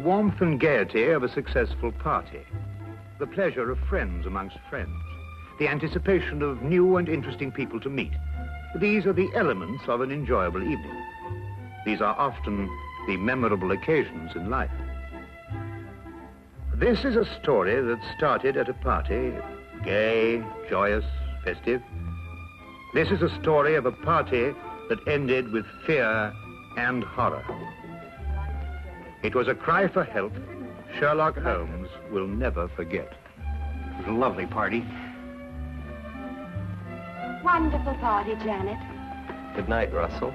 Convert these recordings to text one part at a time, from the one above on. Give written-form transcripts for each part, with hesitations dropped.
warmth and gaiety of a successful party, the pleasure of friends amongst friends, the anticipation of new and interesting people to meet. These are the elements of an enjoyable evening. These are often the memorable occasions in life. This is a story that started at a party, gay, joyous, festive. This is a story of a party that ended with fear and horror. It was a cry for help Sherlock Holmes will never forget. It was a lovely party. Wonderful party, Janet. Good night, Russell.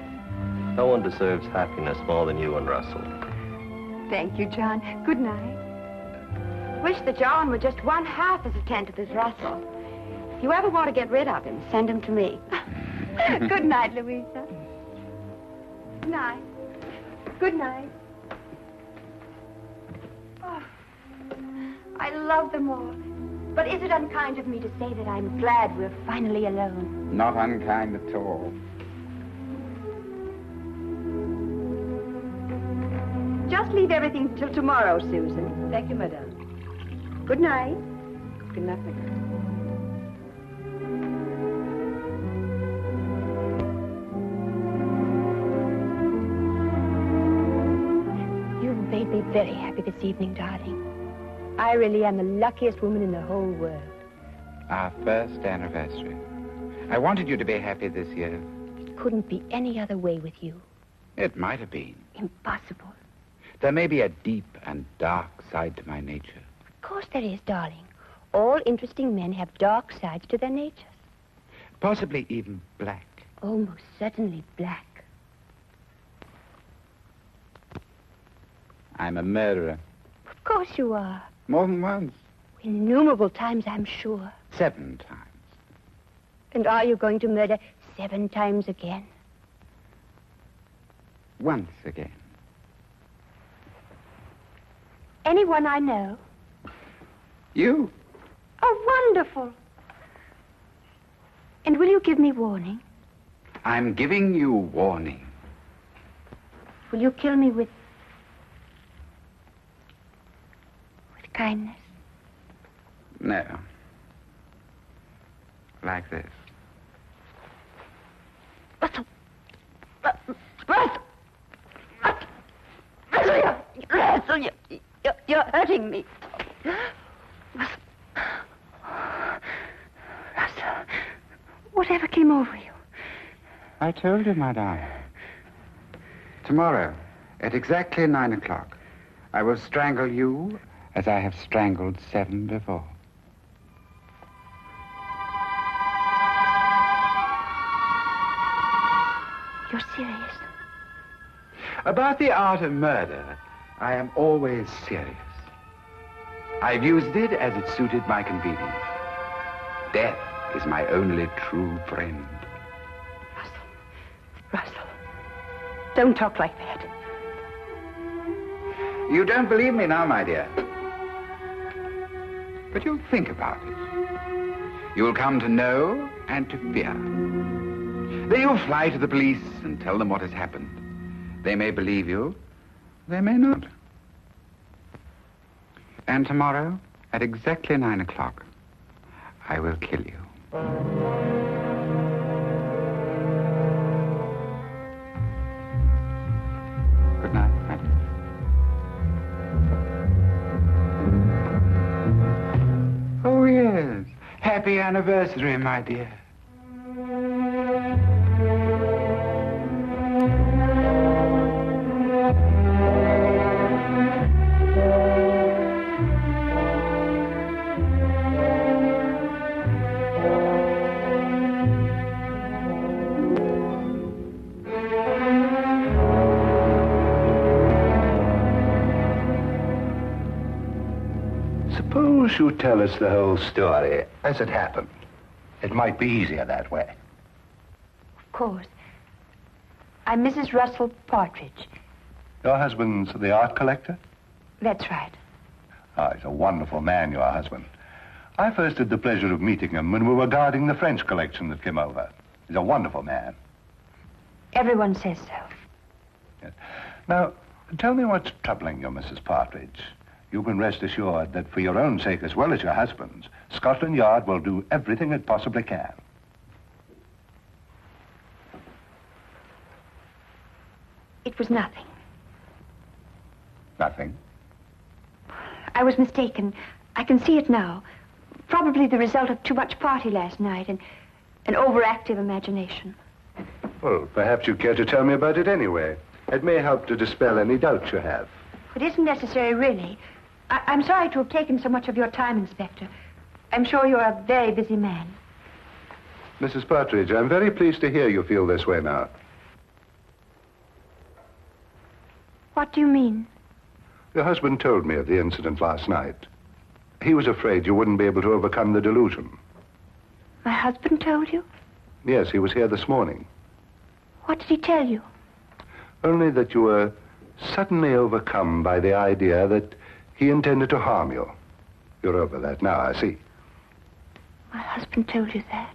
No one deserves happiness more than you and Russell. Thank you, John. Good night. Wish that John were just one half as attentive as Russell. If you ever want to get rid of him, send him to me. Good night, Louisa. Good night. Good night. Oh, I love them all. But is it unkind of me to say that I'm glad we're finally alone? Not unkind at all. Just leave everything till tomorrow, Susan. Thank you, madame. Good night. Good night, madame. You've made me very happy this evening, darling. I really am the luckiest woman in the whole world. Our first anniversary. I wanted you to be happy this year. It couldn't be any other way with you. It might have been. Impossible. There may be a deep and dark side to my nature. Of course there is, darling. All interesting men have dark sides to their natures. Possibly even black. Almost certainly black. I'm a murderer. Of course you are. More than once. Innumerable times, I'm sure. 7 times. And are you going to murder 7 times again? Once again. Anyone I know? You? Oh, wonderful. And will you give me warning? I'm giving you warning. Will you kill me with kindness? No. Like this. Russell! Russell, you're hurting me. Russell, whatever came over you? I told you, my darling. Tomorrow, at exactly 9 o'clock, I will strangle you as I have strangled 7 before. You're serious? About the art of murder, I am always serious. I've used it as it suited my convenience. Death is my only true friend. Russell, don't talk like that. You don't believe me now, my dear. But you'll think about it. You'll come to know and to fear. Then you'll fly to the police and tell them what has happened. They may believe you, they may not. And tomorrow, at exactly 9 o'clock, I will kill you. Good night, madam. Oh, yes. Happy anniversary, my dear. Suppose you tell us the whole story as it happened. It might be easier that way. Of course. I'm Mrs. Russell Partridge. Your husband's the art collector? That's right. Oh, he's a wonderful man, your husband. I first had the pleasure of meeting him when we were guarding the French collection that came over. He's a wonderful man. Everyone says so. Yes. Now, Tell me what's troubling you, Mrs. Partridge. You can rest assured that for your own sake as well as your husband's, Scotland Yard will do everything it possibly can. It was nothing. Nothing? I was mistaken. I can see it now. Probably the result of too much party last night and an overactive imagination. Well, perhaps you care to tell me about it anyway. It may help to dispel any doubts you have. It isn't necessary, really. I'm sorry to have taken so much of your time, Inspector. I'm sure you're a very busy man. Mrs. Partridge, I'm very pleased to hear you feel this way now. What do you mean? Your husband told me of the incident last night. He was afraid you wouldn't be able to overcome the delusion. My husband told you? Yes, he was here this morning. What did he tell you? Only that you were suddenly overcome by the idea that he intended to harm you. You're over that now, I see. My husband told you that?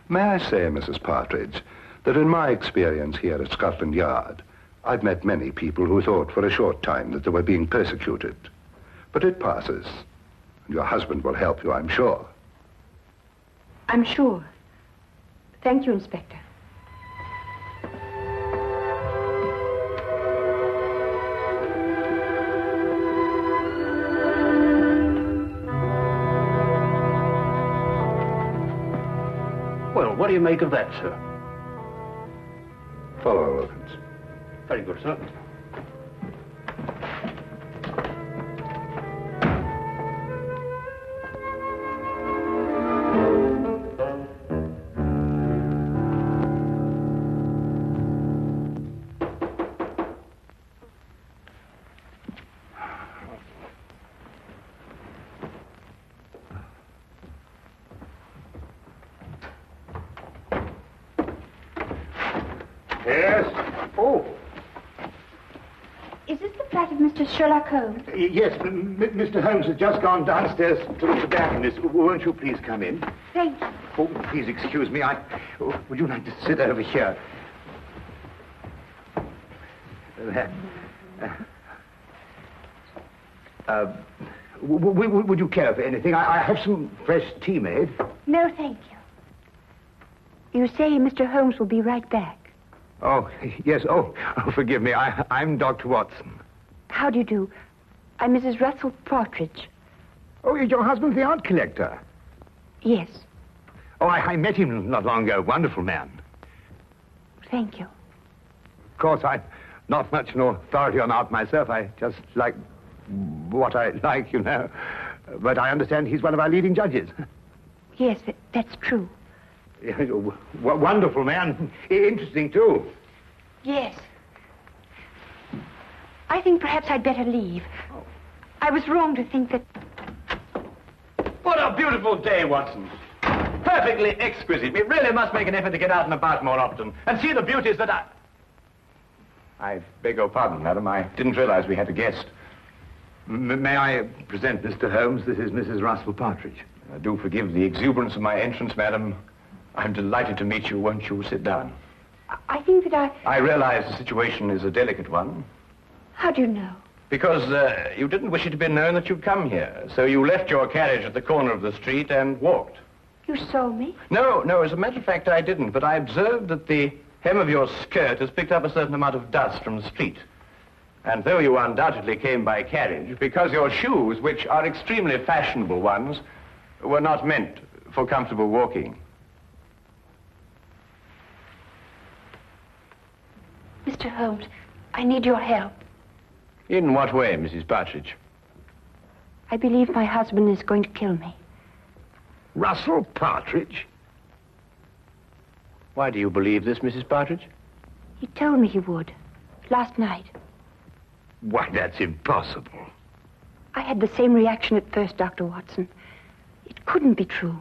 May I say, Mrs. Partridge, that in my experience here at Scotland Yard, I've met many people who thought for a short time that they were being persecuted. But it passes. And your husband will help you, I'm sure. I'm sure. Thank you, Inspector. Well, what do you make of that, sir? Follow, Wilkins. Very good, sir. Yes? Oh, Is this the flat of Mr. Sherlock Holmes? yes, Mr. Holmes has just gone downstairs to the tobacconist. Won't you please come in? Thank you. Oh, please excuse me. Would you like to sit over here? Would you care for anything? I have some fresh tea made. No, thank you. You say Mr. Holmes will be right back. Oh, yes. Oh, forgive me. I'm Dr. Watson. How do you do? I'm Mrs. Russell Partridge. Oh, your husband's the art collector. Yes, Oh, I met him not long ago. Wonderful man. thank you. Of course, I'm not much an authority on art myself. I just like what I like, you know. But I understand he's one of our leading judges. Yes, that's true. Wonderful man. Interesting, too. Yes. I think perhaps I'd better leave. I was wrong to think that... What a beautiful day, Watson. Perfectly exquisite. We really must make an effort to get out and about more often and see the beauties that I beg your pardon, madam. I didn't realize we had a guest. May I present Mr. Holmes? This is Mrs. Russell Partridge. Do forgive the exuberance of my entrance, madam. I'm delighted to meet you. Won't you sit down? I think that I realize the situation is a delicate one. How do you know? Because you didn't wish it to be known that you'd come here. So you left your carriage at the corner of the street and walked. You saw me? No, as a matter of fact, I didn't. But I observed that the hem of your skirt has picked up a certain amount of dust from the street. And though you undoubtedly came by carriage, because your shoes, which are extremely fashionable ones, were not meant for comfortable walking. Mr. Holmes, I need your help. In what way, Mrs. Partridge? I believe my husband is going to kill me. Russell Partridge? Why do you believe this, Mrs. Partridge? He told me he would. Last night. Why, that's impossible. I had the same reaction at first, Dr. Watson. It couldn't be true.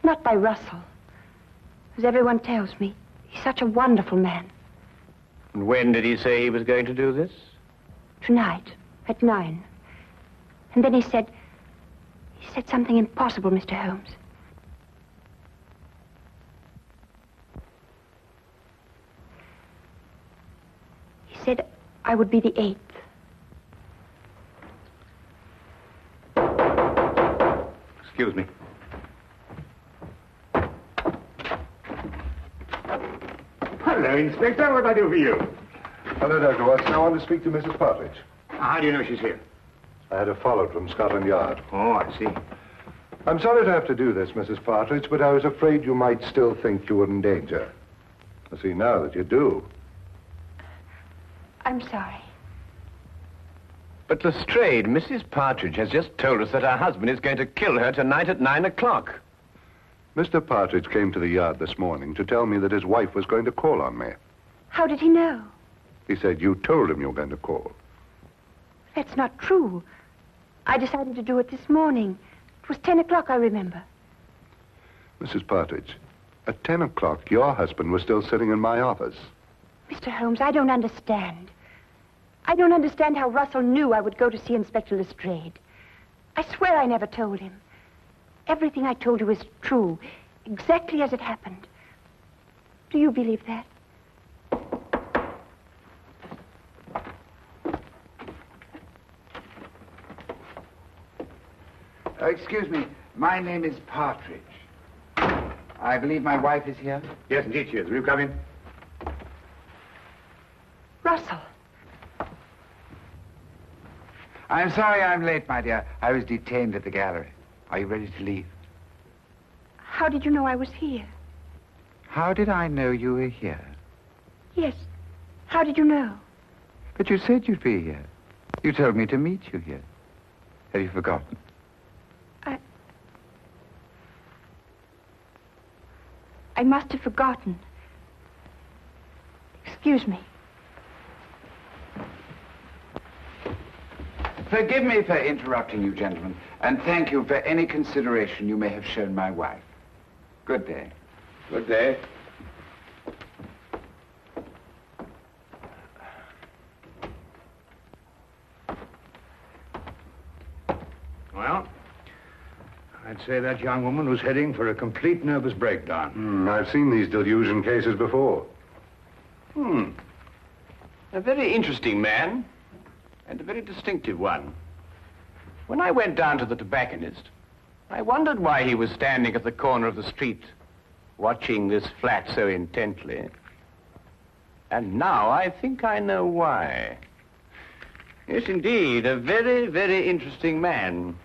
Not by Russell. As everyone tells me, he's such a wonderful man. And when did he say he was going to do this? Tonight, at 9. And then he said something impossible, Mr. Holmes. He said, I would be the 8th. Excuse me. Hello, Inspector. What do I do for you? Hello, Dr. Watson. I want to speak to Mrs. Partridge. How do you know she's here? I had her followed from Scotland Yard. Oh, I see. I'm sorry to have to do this, Mrs. Partridge, but I was afraid you might still think you were in danger. I see now that you do. I'm sorry. But Lestrade, Mrs. Partridge has just told us that her husband is going to kill her tonight at 9 o'clock. Mr. Partridge came to the yard this morning to tell me that his wife was going to call on me. How did he know? He said you told him you were going to call. That's not true. I decided to do it this morning. It was 10 o'clock, I remember. Mrs. Partridge, at 10 o'clock, your husband was still sitting in my office. Mr. Holmes, I don't understand. I don't understand how Russell knew I would go to see Inspector Lestrade. I swear I never told him. Everything I told you is true, exactly as it happened. Do you believe that? Excuse me. My name is Partridge. I believe my wife is here. Yes, indeed she is. Will you come in? Russell. I'm sorry I'm late, my dear. I was detained at the gallery. Are you ready to leave? How did you know I was here? How did I know you were here? Yes. How did you know? But you said you'd be here. You told me to meet you here. Have you forgotten? I must have forgotten. Excuse me. Forgive me for interrupting you, gentlemen, and thank you for any consideration you may have shown my wife. Good day. Good day. Well, I'd say that young woman was heading for a complete nervous breakdown. I've seen these delusion cases before. A very interesting man, and a very distinctive one. When I went down to the tobacconist, I wondered why he was standing at the corner of the street, watching this flat so intently. And now I think I know why. Yes, indeed, a very, very interesting man.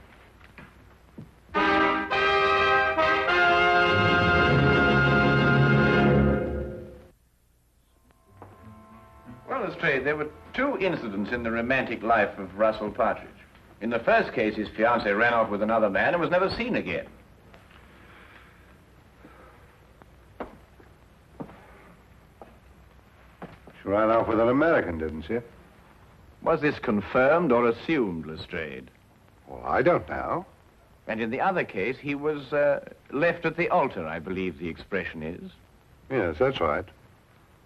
Well, Lestrade, there were two incidents in the romantic life of Russell Partridge. In the first case, his fiancée ran off with another man and was never seen again. She ran off with an American, didn't she? Was this confirmed or assumed, Lestrade? Well, I don't know. And in the other case, he was left at the altar, I believe the expression is. Yes, that's right.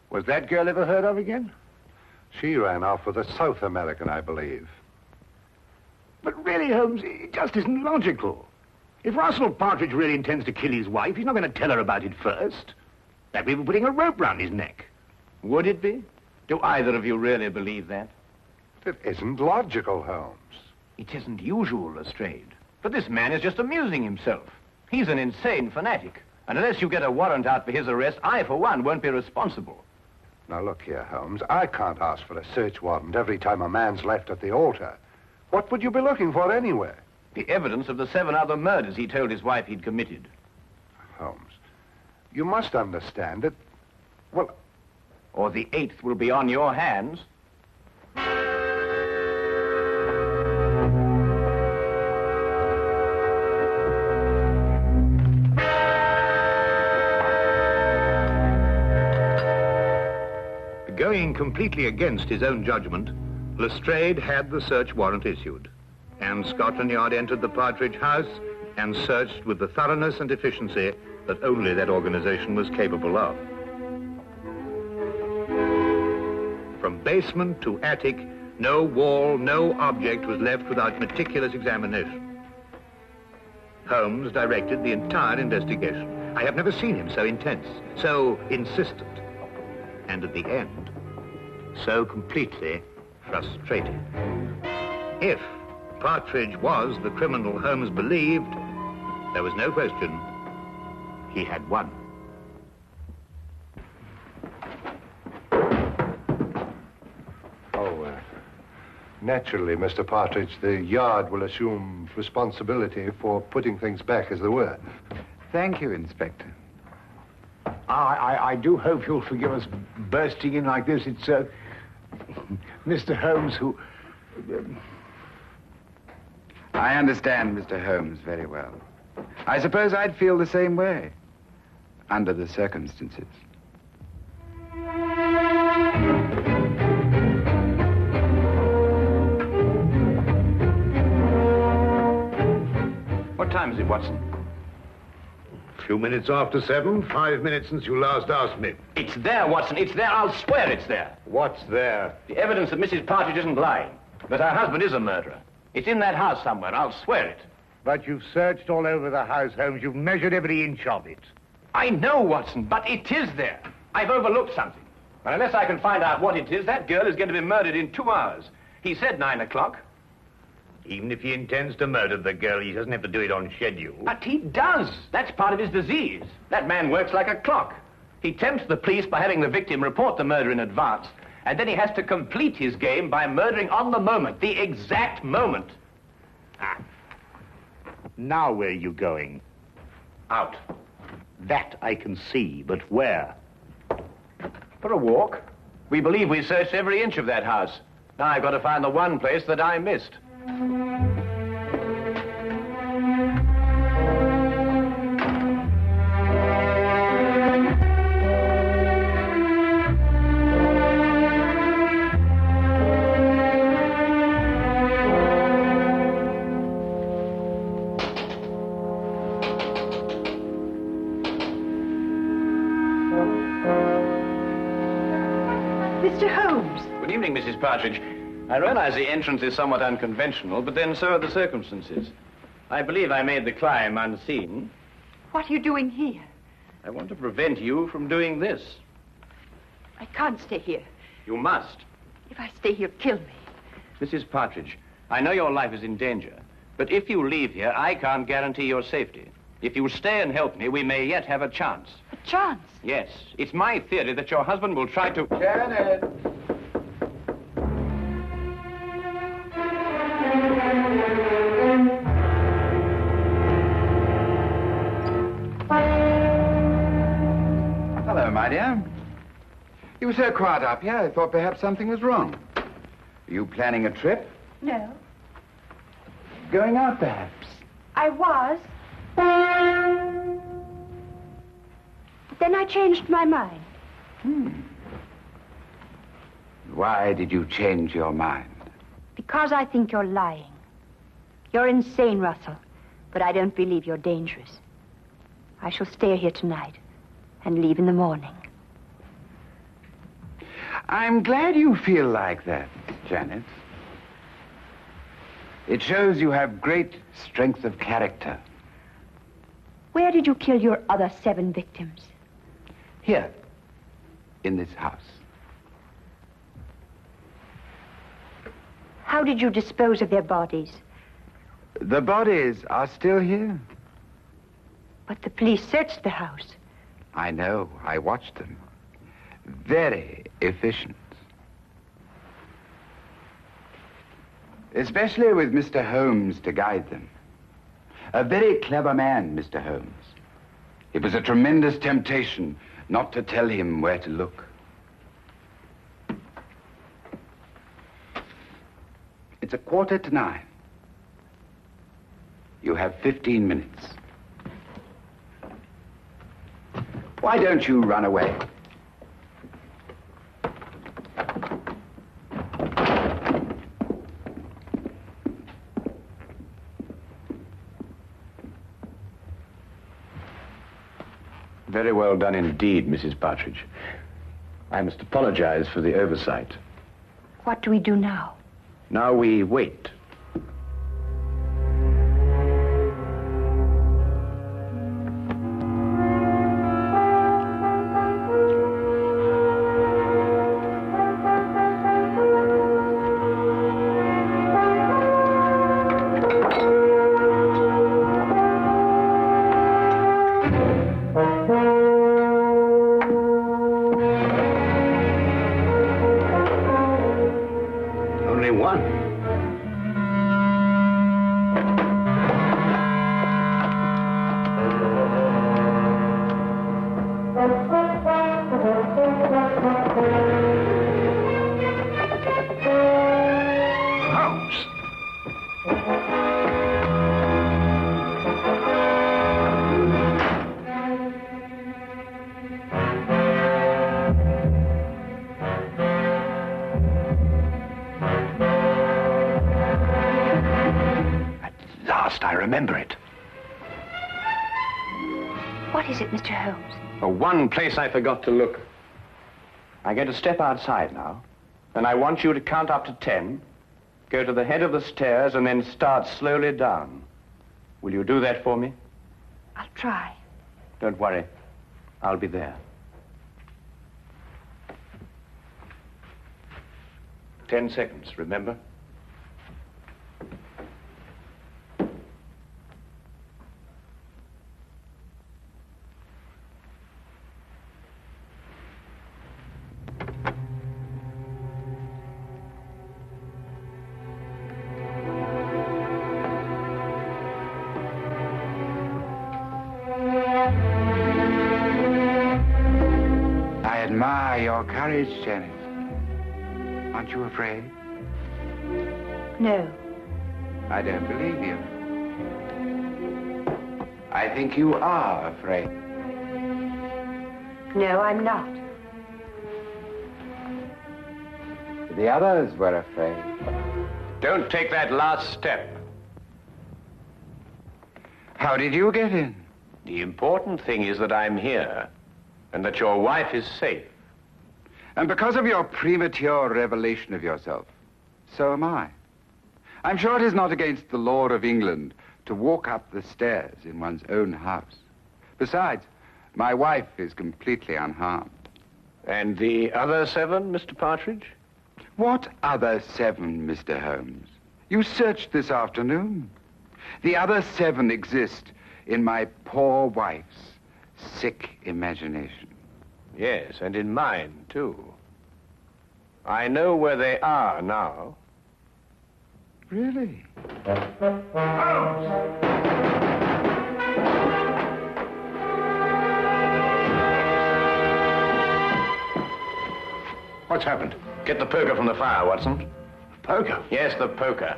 Was that girl ever heard of again? She ran off with a South American, I believe. But really, Holmes, it just isn't logical. If Russell Partridge really intends to kill his wife, he's not going to tell her about it first. That'd be putting a rope round his neck. Would it be? Do either of you really believe that? It isn't logical, Holmes. It isn't usual, Lestrade. But this man is just amusing himself. He's an insane fanatic. And unless you get a warrant out for his arrest, I, for one, won't be responsible. Now, look here, Holmes. I can't ask for a search warrant every time a man's left at the altar. What would you be looking for anyway? The evidence of the 7 other murders he told his wife he'd committed. Holmes, you must understand that... Well... Or the 8th will be on your hands. Going completely against his own judgment, Lestrade had the search warrant issued, and Scotland Yard entered the Partridge house and searched with the thoroughness and efficiency that only that organization was capable of. From basement to attic, no wall, no object was left without meticulous examination. Holmes directed the entire investigation. I have never seen him so intense, so insistent, and at the end, so completely frustrating. If Partridge was the criminal Holmes believed, there was no question he had won. Naturally, Mr. Partridge, the Yard will assume responsibility for putting things back as they were. Thank you, Inspector. I do hope you'll forgive us bursting in like this. It's Mr. Holmes who... I understand Mr. Holmes very well. I suppose I'd feel the same way, under the circumstances. What time is it, Watson? A few minutes after 7, 5 minutes since you last asked me. It's there, Watson. It's there. I'll swear it's there. What's there? The evidence that Mrs. Partridge isn't lying, that her husband is a murderer. It's in that house somewhere. I'll swear it. But you've searched all over the house, Holmes. You've measured every inch of it. I know, Watson, but it is there. I've overlooked something. And unless I can find out what it is, that girl is going to be murdered in 2 hours. He said 9 o'clock. Even if he intends to murder the girl, he doesn't have to do it on schedule. But he does. That's part of his disease. That man works like a clock. He tempts the police by having the victim report the murder in advance, and then he has to complete his game by murdering on the moment, the exact moment. Now where are you going? Out. That I can see, but where? For a walk. We believe we searched every inch of that house. Now I've got to find the one place that I missed. Mr. Holmes. Good evening, Mrs. Partridge. I realize the entrance is somewhat unconventional, but then so are the circumstances. I believe I made the climb unseen. What are you doing here? I want to prevent you from doing this. I can't stay here. You must. If I stay here, kill me. Mrs. Partridge, I know your life is in danger, but if you leave here, I can't guarantee your safety. If you stay and help me, we may yet have a chance. A chance? Yes. It's my theory that your husband will try to... Janet! Hello, my dear. You were so quiet up here, I thought perhaps something was wrong. Are you planning a trip? No. Going out, perhaps? I was. Then I changed my mind. Why did you change your mind? Because I think you're lying. You're insane, Russell. But I don't believe you're dangerous. I shall stay here tonight and leave in the morning. I'm glad you feel like that, Janet. It shows you have great strength of character. Where did you kill your other 7 victims? Here, in this house. How did you dispose of their bodies? The bodies are still here. But the police searched the house. I know. I watched them. Very efficient. Especially with Mr. Holmes to guide them. A very clever man, Mr. Holmes. It was a tremendous temptation not to tell him where to look. It's 9:15. You have 15 minutes. Why don't you run away? Very well done indeed, Mrs. Partridge. I must apologize for the oversight. What do we do now? Now we wait. What is it, Mr. Holmes? One place I forgot to look. I'm going to step outside now, and I want you to count up to 10, go to the head of the stairs, and then start slowly down. Will you do that for me? I'll try. Don't worry. I'll be there. 10 seconds, remember? I admire your courage, Janet. Aren't you afraid? No. I don't believe you. I think you are afraid. No, I'm not. The others were afraid. Don't take that last step. How did you get in? The important thing is that I'm here, and that your wife is safe. And because of your premature revelation of yourself, so am I. I'm sure it is not against the law of England to walk up the stairs in one's own house. Besides, my wife is completely unharmed. And the other 7, Mr. Partridge? What other 7, Mr. Holmes? You searched this afternoon. The other 7 exist in my poor wife's sick imagination. Yes, and in mine, too. I know where they are now. Really? What's happened? Get the poker from the fire, Watson. Poker? Yes, the poker.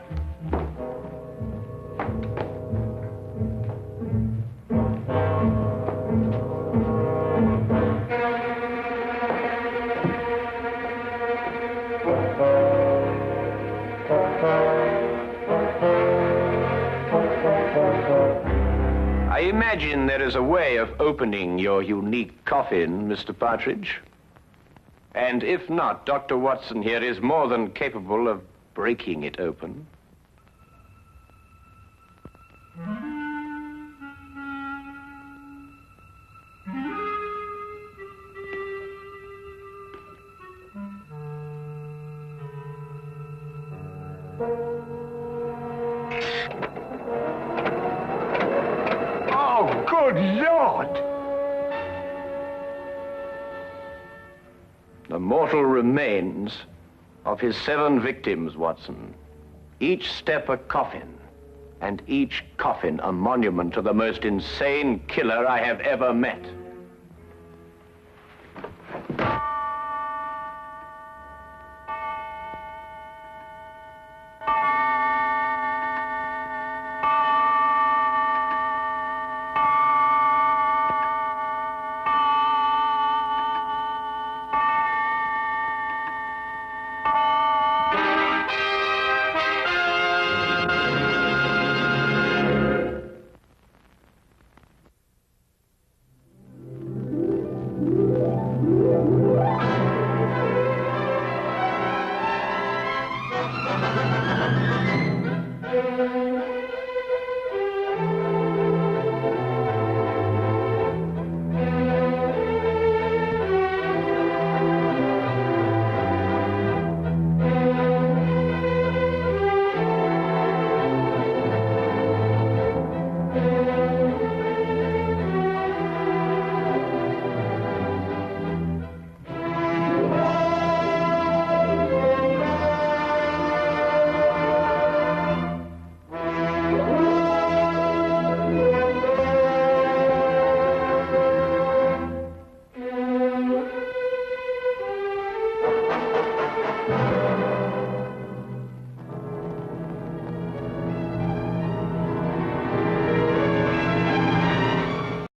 I imagine there is a way of opening your unique coffin, Mr. Partridge. And if not, Dr. Watson here is more than capable of breaking it open. Oh, good Lord! The mortal remains of his 7 victims, Watson. Each step a coffin, and each coffin a monument to the most insane killer I have ever met.